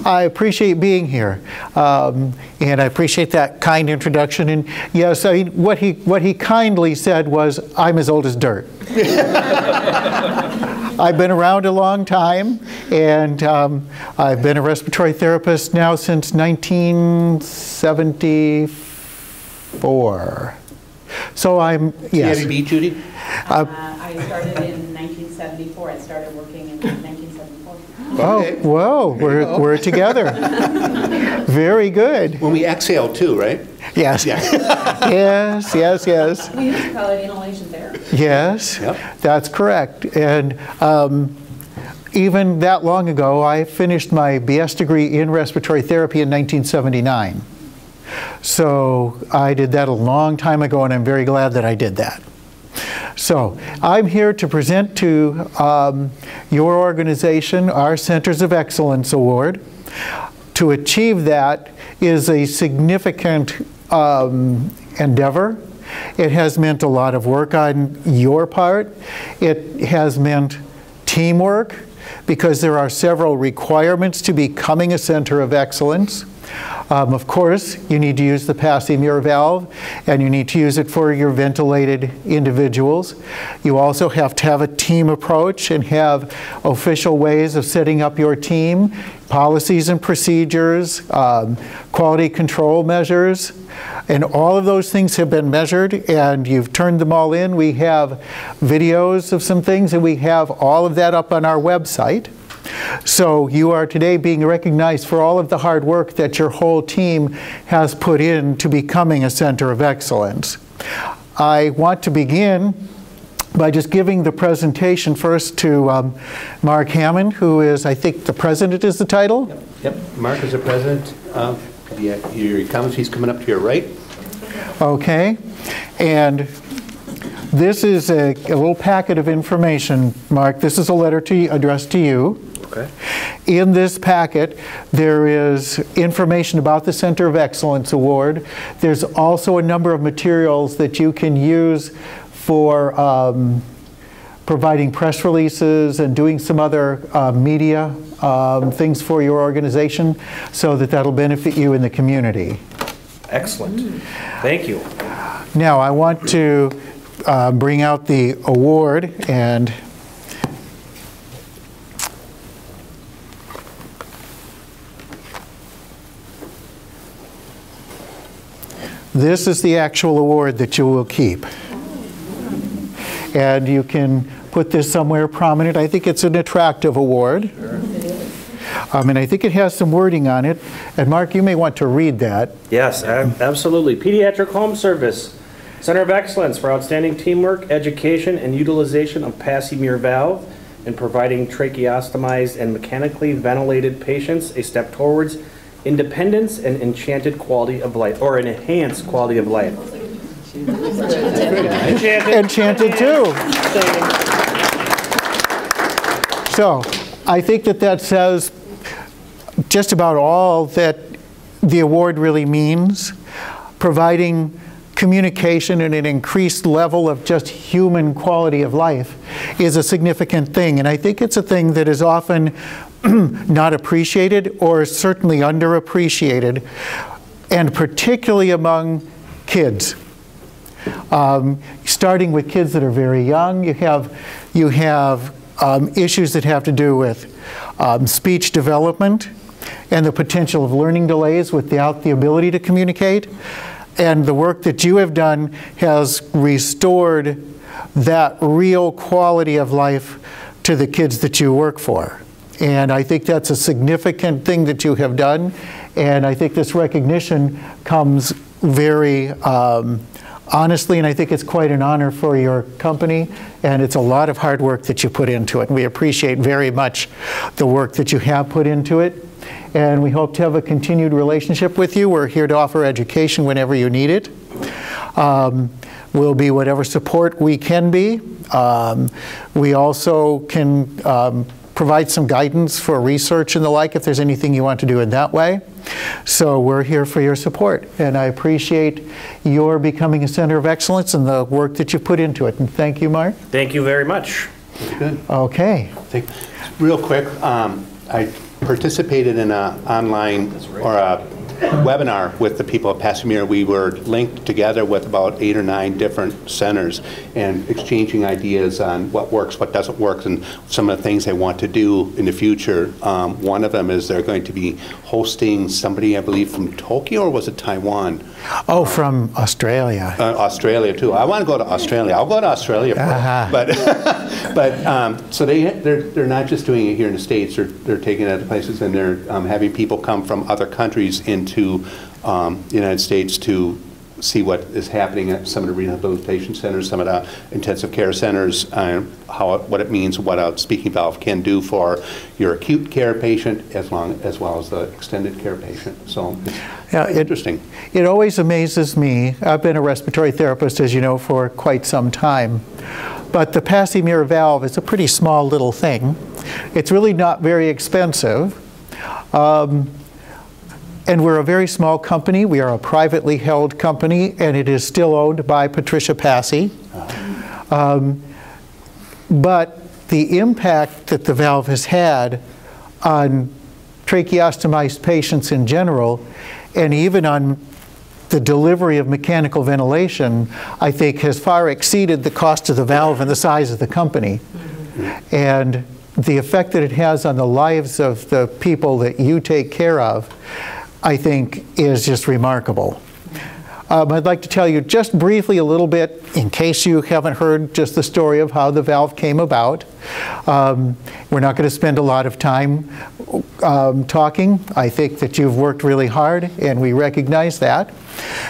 I appreciate being here, and I appreciate that kind introduction. And yes, what he kindly said was, "I'm as old as dirt." I've been around a long time, and I've been a respiratory therapist now since 1974. So I'm, yes. Have you beat, Judy? I started in 1974. I started working in 1974. Okay. Oh, whoa, we're together. Very good. When we exhale too, right? Yes. Yeah. Yes, yes, yes. We used to call it inhalation therapy. Yes, Yep. That's correct. And even that long ago, I finished my BS degree in respiratory therapy in 1979. So I did that a long time ago, and I'm very glad that I did that. So I'm here to present to your organization our Centers of Excellence Award. To achieve that is a significant endeavor. It has meant a lot of work on your part. It has meant teamwork, because there are several requirements to becoming a Center of Excellence. Of course, you need to use the Muir valve, and you need to use it for your ventilated individuals. You also have to have a team approach and have official ways of setting up your team, policies and procedures, quality control measures, and all of those things have been measured, and you've turned them all in. We have videos of some things, and we have all of that up on our website. So you are today being recognized for all of the hard work that your whole team has put in to becoming a Center of Excellence. I want to begin by just giving the presentation first to Mark Hammond, who is, I think, the president is the title? Yep. Mark is the president. Here he comes. He's coming up to your right. Okay. And this is a little packet of information, Mark. This is a letter addressed to you. Okay. In this packet, there is information about the Center of Excellence Award. There's also a number of materials that you can use for providing press releases and doing some other media things for your organization, so that that'll benefit you in the community. Excellent. Thank you. Now, I want to bring out the award, and this is the actual award that you will keep. And you can put this somewhere prominent. I think it's an attractive award. Sure. And I think it has some wording on it. And Mark, you may want to read that. Yes, absolutely. Pediatric Home Service, Center of Excellence for outstanding teamwork, education, and utilization of Muir valve in providing tracheostomized and mechanically ventilated patients a step towards independence and enchanted quality of life, or an enhanced quality of life. Enchanted too. So I think that says just about all that the award really means. Providing communication and an increased level of just human quality of life is a significant thing, and I think it's a thing that is often not appreciated, or certainly underappreciated, and particularly among kids. Starting with kids that are very young, you have issues that have to do with speech development and the potential of learning delays without the ability to communicate. And the work that you have done has restored that real quality of life to the kids that you work for. And I think that's a significant thing that you have done. And I think this recognition comes very honestly, and I think it's quite an honor for your company. And it's a lot of hard work that you put into it. And we appreciate very much the work that you have put into it. And we hope to have a continued relationship with you. We're here to offer education whenever you need it. We'll be whatever support we can be. We also can provide some guidance for research and the like if there's anything you want to do in that way. So we're here for your support. And I appreciate your becoming a Center of Excellence and the work that you put into it. And thank you, Mark. Thank you very much. That's good. Okay. Real quick, participated in an online or a webinar with the people at Passy Muir. We were linked together with about 8 or 9 different centers and exchanging ideas on what works, what doesn't work, and some of the things they want to do in the future. One of them is they're going to be hosting somebody, I believe, from Tokyo, or was it Taiwan? Oh, from Australia. Australia too. I want to go to Australia. I'll go to Australia first. But so they're not just doing it here in the States. They're taking it other places, and they're having people come from other countries into the United States to see what is happening at some of the rehabilitation centers, some of the intensive care centers, what it means, what a speaking valve can do for your acute care patient as well as the extended care patient. So it's interesting. It always amazes me. I've been a respiratory therapist, as you know, for quite some time. But the Passy Muir valve is a pretty small little thing. It's really not very expensive. And we're a very small company. We are a privately held company, and it is still owned by Patricia Passy. But the impact that the valve has had on tracheostomized patients in general, and even on the delivery of mechanical ventilation, I think has far exceeded the cost of the valve and the size of the company. And the effect that it has on the lives of the people that you take care of, I think, is just remarkable. I'd like to tell you just briefly a little bit, in case you haven't heard just the story of how the valve came about. We're not going to spend a lot of time talking. I think that you've worked really hard, and we recognize that.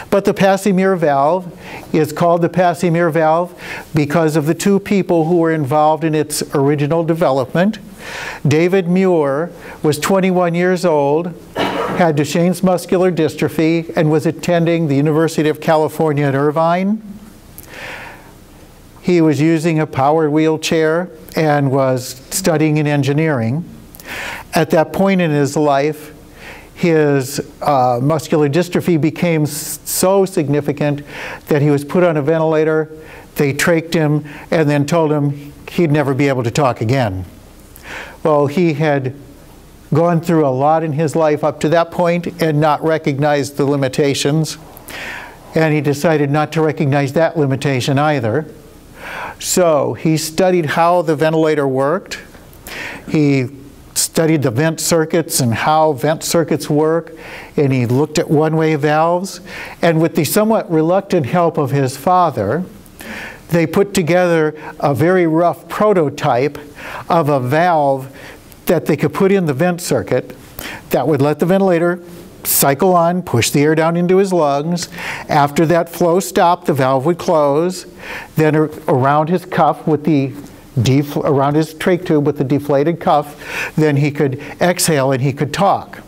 But the Passy Muir valve is called the Passy Muir valve because of the 2 people who were involved in its original development. David Muir was 21 years old, had Duchenne's muscular dystrophy, and was attending the University of California at Irvine. He was using a powered wheelchair and was studying in engineering. At that point in his life, his muscular dystrophy became so significant that he was put on a ventilator. They trached him and then told him he'd never be able to talk again. Well, he had gone through a lot in his life up to that point and not recognized the limitations. And he decided not to recognize that limitation either. So he studied how the ventilator worked. He studied the vent circuits and how vent circuits work. And he looked at one-way valves. And with the somewhat reluctant help of his father, they put together a very rough prototype of a valve that they could put in the vent circuit that would let the ventilator cycle on, push the air down into his lungs. After that flow stopped, the valve would close. Then around his cuff with the around his trach tube with the deflated cuff, then he could exhale and he could talk.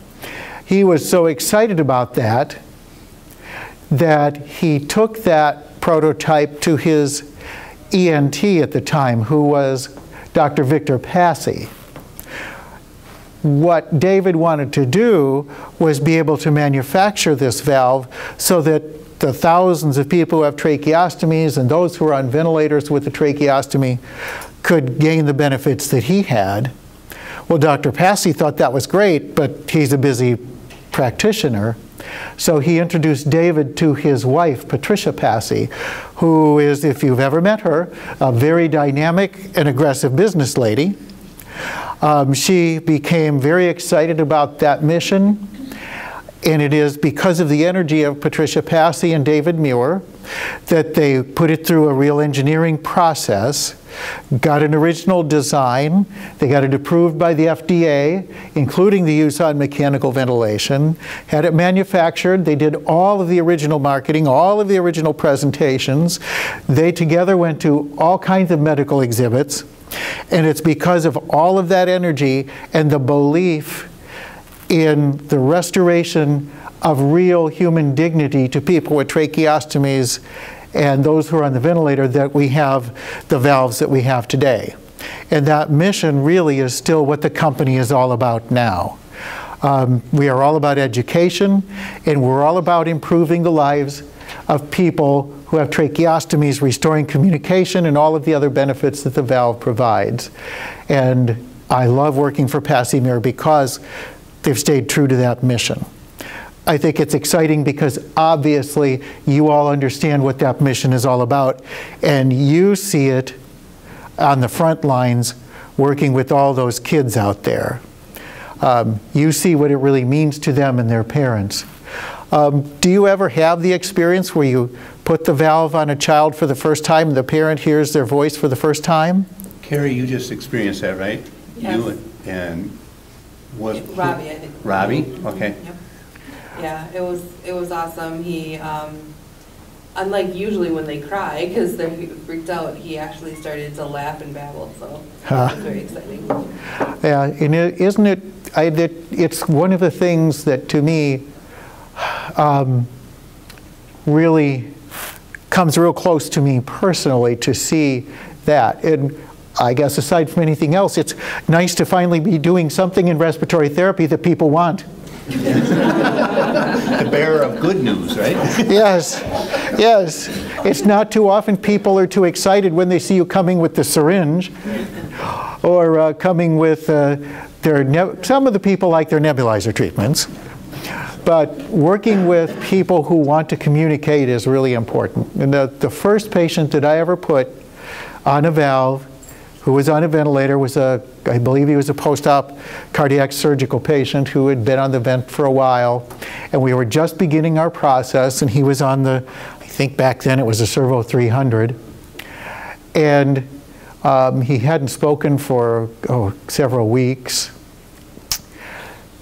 He was so excited about that that he took that prototype to his ENT at the time, who was Dr. Victor Passy. What David wanted to do was be able to manufacture this valve so that the thousands of people who have tracheostomies and those who are on ventilators with the tracheostomy could gain the benefits that he had. Well, Dr. Passy thought that was great, but he's a busy practitioner. So he introduced David to his wife, Patricia Passy, who is, if you've ever met her, a very dynamic and aggressive business lady. She became very excited about that mission, and it is because of the energy of Patricia Passy and David Muir that they put it through a real engineering process, got an original design, they got it approved by the FDA, including the use on mechanical ventilation, had it manufactured, they did all of the original marketing, all of the original presentations, they together went to all kinds of medical exhibits. And it's because of all of that energy and the belief in the restoration of real human dignity to people with tracheostomies and those who are on the ventilator that we have the valves that we have today. And that mission really is still what the company is all about now. We are all about education, and we're all about improving the lives of people who have tracheostomies, restoring communication, and all of the other benefits that the valve provides. And I love working for PASI Muir because they've stayed true to that mission. I think it's exciting because obviously you all understand what that mission is all about, and you see it on the front lines working with all those kids out there. You see what it really means to them and their parents. Do you ever have the experience where you put the valve on a child for the first time and the parent hears their voice for the first time? Carrie, you just experienced that, right? Yes. You and was Robbie, I think. Robbie? Okay. Yep. Yeah, it was awesome. He, unlike usually when they cry because they're freaked out, he actually started to laugh and babble. So it was very exciting. Yeah, and isn't it? It's one of the things that to me really comes real close to me personally to see that. And I guess aside from anything else, it's nice to finally be doing something in respiratory therapy that people want. The bearer of good news, right? Yes, yes. It's not too often people are too excited when they see you coming with the syringe or coming with some of the people like their nebulizer treatments. But working with people who want to communicate is really important. And the first patient that I ever put on a valve who was on a ventilator was I believe he was a post-op cardiac surgical patient who had been on the vent for a while. And we were just beginning our process, and he was on I think back then it was a Servo 300. And he hadn't spoken for several weeks.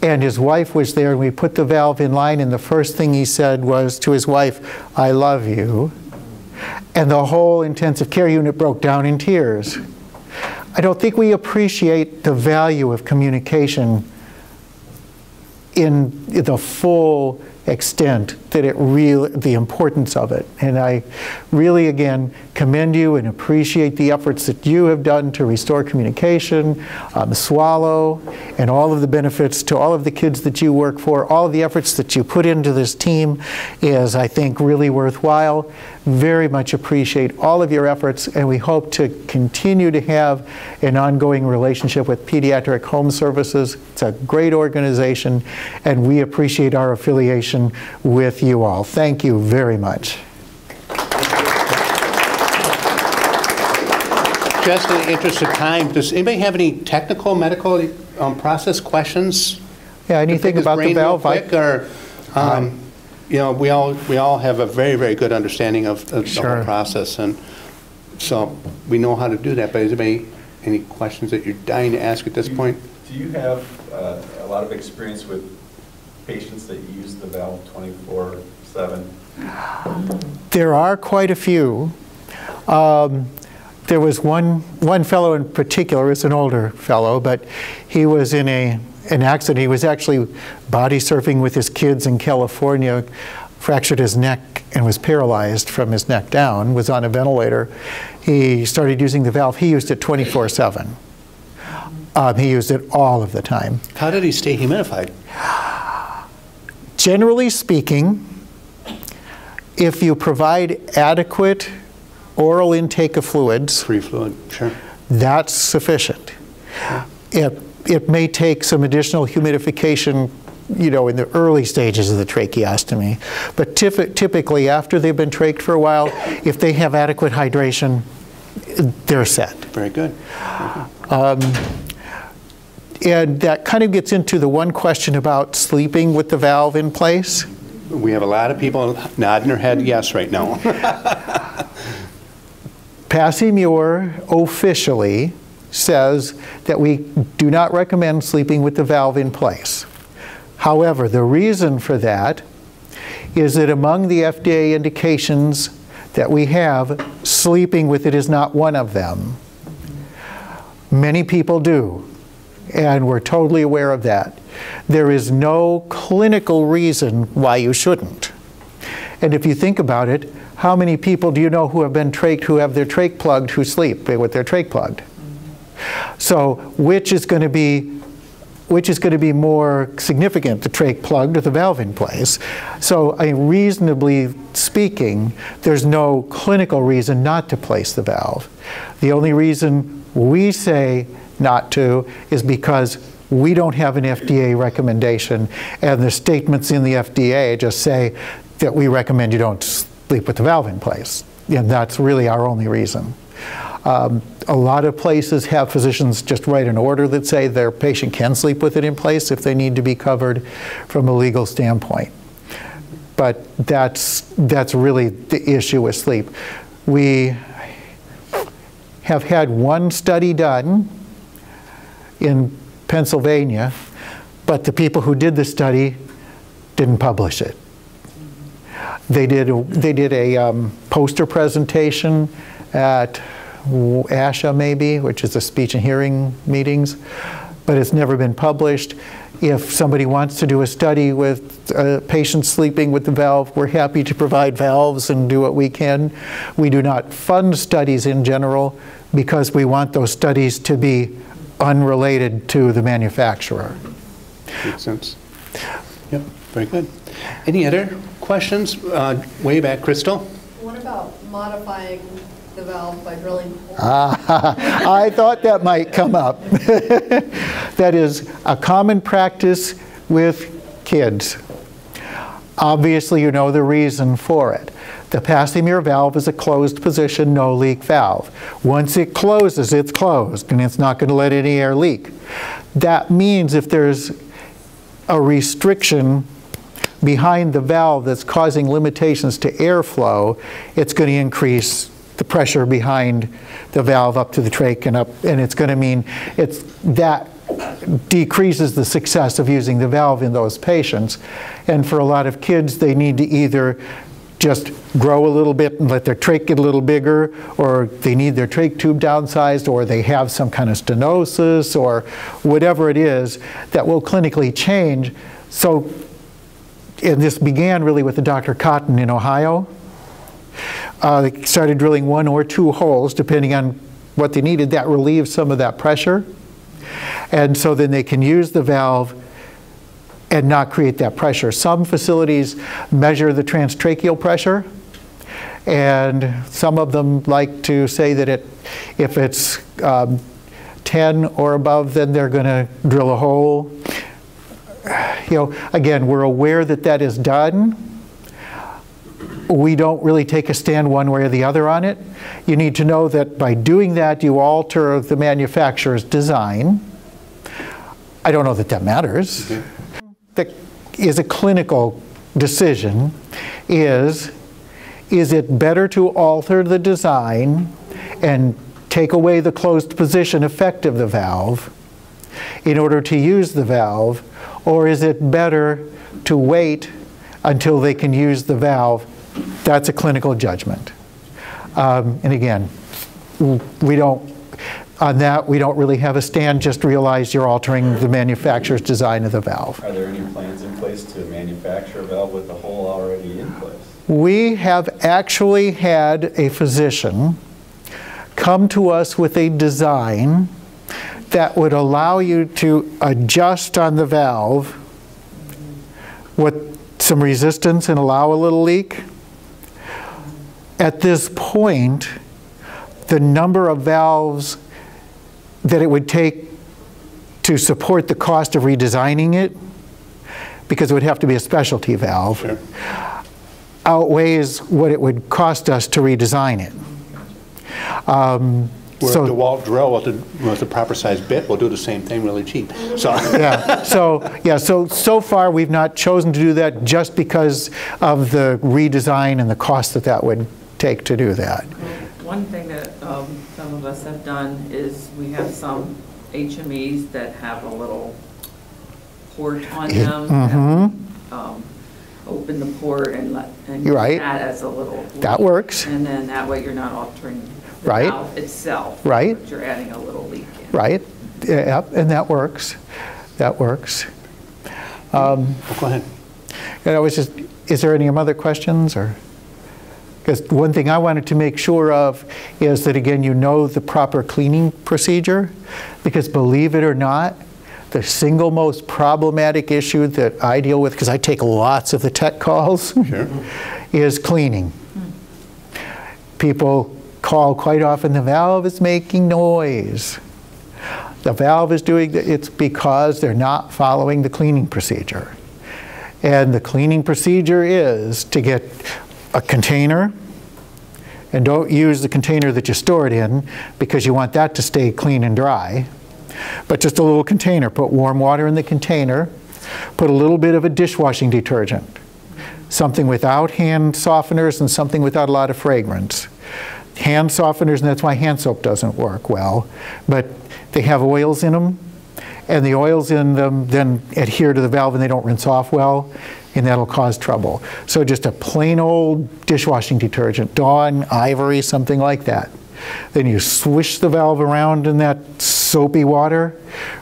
And his wife was there, and we put the valve in line, and the first thing he said was to his wife, "I love you." And the whole intensive care unit broke down in tears. I don't think we appreciate the value of communication in the full extent that the importance of it. And I really, again, commend you and appreciate the efforts that you have done to restore communication, Swallow, and all of the benefits to all of the kids that you work for. All of the efforts that you put into this team is, I think, really worthwhile. Very much appreciate all of your efforts, and we hope to continue to have an ongoing relationship with Pediatric Home Services. It's a great organization, and we appreciate our affiliation with you all. Thank you very much. Just in the interest of time, does anybody have any technical medical process questions? Yeah, anything about the valve? You know, we all have a very, very good understanding of the whole process, and so we know how to do that. But is there any questions that you're dying to ask at this point? Do you have a lot of experience with patients that use the valve 24/7? There are quite a few. There was one fellow in particular, it's an older fellow, but he was in an accident. He was actually body surfing with his kids in California, fractured his neck and was paralyzed from his neck down, was on a ventilator. He started using the valve. He used it 24/7. He used it all of the time. How did he stay humidified? Generally speaking, if you provide adequate oral intake of fluids, Free fluid, sure. that's sufficient. It may take some additional humidification, you know, in the early stages of the tracheostomy, but typically after they've been trached for a while, if they have adequate hydration, they're set. Very good. And that kind of gets into the one question about sleeping with the valve in place. We have a lot of people nodding their head yes right now. PASI Muir officially says that we do not recommend sleeping with the valve in place. However, the reason for that is that among the FDA indications that we have, sleeping with it is not one of them. Many people do, and we're totally aware of that. There is no clinical reason why you shouldn't. And if you think about it, how many people do you know who have been trached, who have their trach plugged, who sleep with their trach plugged? So which is going to be more significant, the trach plugged or the valve in place? So reasonably speaking, there's no clinical reason not to place the valve. The only reason we say not to is because we don't have an FDA recommendation, and the statements in the FDA just say that we recommend you don't sleep with the valve in place. And that's really our only reason. A lot of places have physicians just write an order that say their patient can sleep with it in place if they need to be covered from a legal standpoint. But that's really the issue with sleep. We have had one study done in Pennsylvania, but the people who did the study didn't publish it. They did a poster presentation at ASHA maybe, which is the speech and hearing meetings, but it's never been published. If somebody wants to do a study with patients sleeping with the valve, we're happy to provide valves and do what we can. We do not fund studies in general because we want those studies to be unrelated to the manufacturer. Makes sense. Yep, very good. Any other questions? Way back, Crystal? What about modifying the valve by drilling holes? I thought that might come up. That is a common practice with kids. Obviously, you know the reason for it. The Muir valve is a closed position, no leak valve. Once it closes, it's closed, and it's not going to let any air leak. That means if there's a restriction behind the valve that's causing limitations to airflow, it's going to increase the pressure behind the valve up to the trach and up, and it's going to mean that decreases the success of using the valve in those patients. And for a lot of kids, they need to either just grow a little bit and let their trach get a little bigger, or they need their trach tube downsized, or they have some kind of stenosis, or whatever it is that will clinically change. So, and this began really with the Dr. Cotton in Ohio. They started drilling 1 or 2 holes, depending on what they needed. That relieves some of that pressure. And so then they can use the valve and not create that pressure. Some facilities measure the transtracheal pressure, and some of them like to say that if it's 10 or above, then they're going to drill a hole. You know, again, we're aware that that is done. We don't really take a stand one way or the other on it. You need to know that by doing that, you alter the manufacturer's design. I don't know that that matters. Okay. That is a clinical decision. Is it better to alter the design and take away the closed position effect of the valve in order to use the valve, or is it better to wait until they can use the valve? That's a clinical judgment. And again, we don't really have a stand, just realize you're altering the manufacturer's design of the valve. Are there any plans in place to manufacture a valve with the hole already in place? We have actually had a physician come to us with a design that would allow you to adjust on the valve with some resistance and allow a little leak. At this point, the number of valves that it would take to support the cost of redesigning it, because it would have to be a specialty valve, Sure. outweighs what it would cost us to redesign it. Where the DeWalt drill with the proper size bit will do the same thing really cheap. So Yeah, so far we've not chosen to do that just because of the redesign and the cost that would take to do that. One thing that some of us have done is we have some HMEs that have a little port on them. Mm-hmm. Open the port and You're right. that as a little. That works. And then that way you're not altering the Right. valve itself. Right. But you're adding a little leak in. Right, yep, and that works. That works. go ahead. And I was just, is there any other questions, or? Because one thing I wanted to make sure of is that, again, you know the proper cleaning procedure, because believe it or not, the single most problematic issue that I deal with, because I take lots of the tech calls, Sure. is cleaning. People call quite often, the valve is making noise. the valve is doing it's because they're not following the cleaning procedure. And the cleaning procedure is to get a container, and don't use the container that you store it in because you want that to stay clean and dry. But just a little container, put warm water in the container, put a little bit of a dishwashing detergent, something without hand softeners and something without a lot of fragrance. Hand softeners, and that's why hand soap doesn't work well, but they have oils in them, and the oils in them then adhere to the valve and they don't rinse off well, and that'll cause trouble. So just a plain old dishwashing detergent, Dawn, Ivory, something like that. Then you swish the valve around in that soapy water,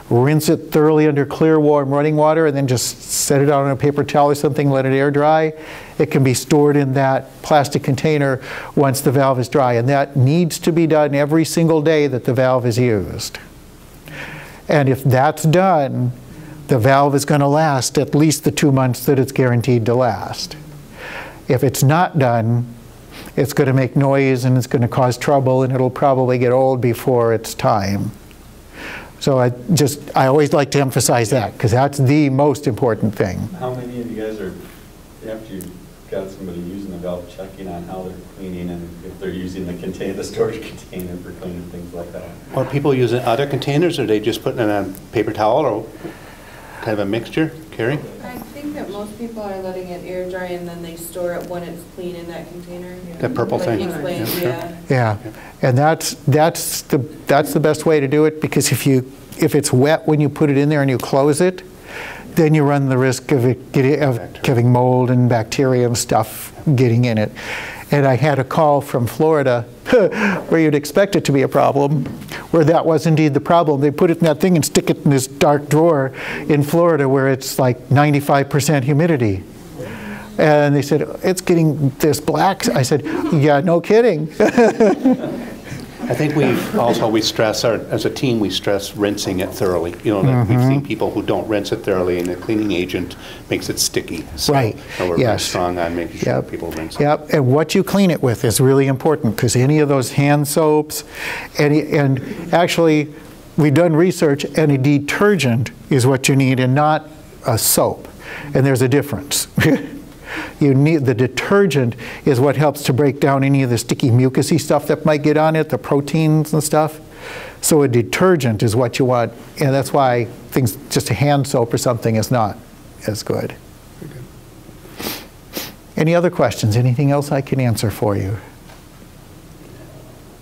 rinse it thoroughly under clear, warm running water, and then just set it out on a paper towel or something, let it air dry. It can be stored in that plastic container once the valve is dry, and that needs to be done every single day that the valve is used. And if that's done, the valve is going to last at least the 2 months that it's guaranteed to last. If it's not done, it's going to make noise and it's going to cause trouble, and it'll probably get old before its time. So I always like to emphasize that, because that's the most important thing. How many of you guys are, after you've got somebody using the valve, checking on how they're cleaning and if they're using the container, the storage container for cleaning, things like that? Are people using other containers, or are they just putting it on a paper towel, or kind of a mixture? Carrie? I think that most people are letting it air dry and then they store it when it's clean in that container. The purple Like thing? you explained, Yeah. yeah. Yeah, and that's the best way to do it, because if it's wet when you put it in there and you close it, then you run the risk of having mold and bacteria and stuff getting in it. And I had a call from Florida where you'd expect it to be a problem, where that was indeed the problem. They put it in that thing and stick it in this dark drawer in Florida where it's like 95% humidity. And they said, it's getting this black. I said, yeah, no kidding. I think we stress, as a team, we stress rinsing it thoroughly. You know, that we've seen people who don't rinse it thoroughly, and the cleaning agent makes it sticky. So, Right. So we're very strong on making sure Yep. people rinse it. Yep, and what you clean it with is really important, because any of those hand soaps, and actually, we've done research, and a detergent is what you need and not a soap. And there's a difference. You need, the detergent is what helps to break down any of the sticky mucousy stuff that might get on it, the proteins and stuff. So a detergent is what you want, and that's why things, just a hand soap or something is not as good. Any other questions? Anything else I can answer for you?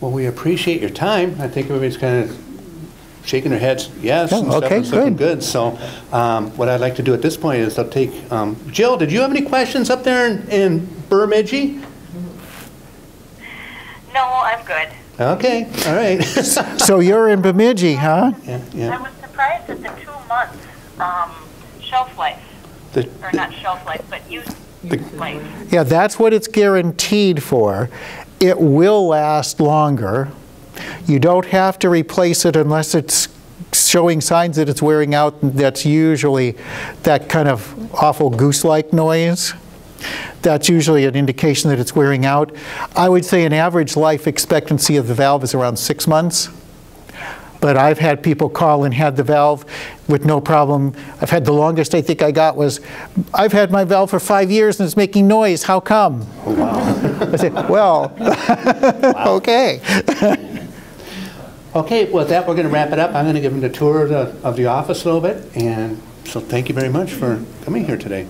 Well, we appreciate your time. I think everybody's kind of shaking their heads, yes, and stuff. Okay, It's looking good. good. So what I'd like to do at this point is I'll take, Jill, did you have any questions up there in Bemidji? No, I'm good. Okay, all right. So you're in Bemidji, huh? Yeah. I was surprised at the 2 months shelf life, or not shelf life, but use life. Yeah, that's what it's guaranteed for. It will last longer. You don't have to replace it unless it's showing signs that it's wearing out. That's usually that kind of awful goose-like noise. That's usually an indication that it's wearing out. I would say an average life expectancy of the valve is around 6 months. But I've had people call and had the valve with no problem. I've had the longest I think I got was, I've had my valve for 5 years and it's making noise. How come? Oh, wow. I said, well, okay. Okay, well, with that, we're going to wrap it up. I'm going to give them a tour of the office a little bit. And so thank you very much for coming here today.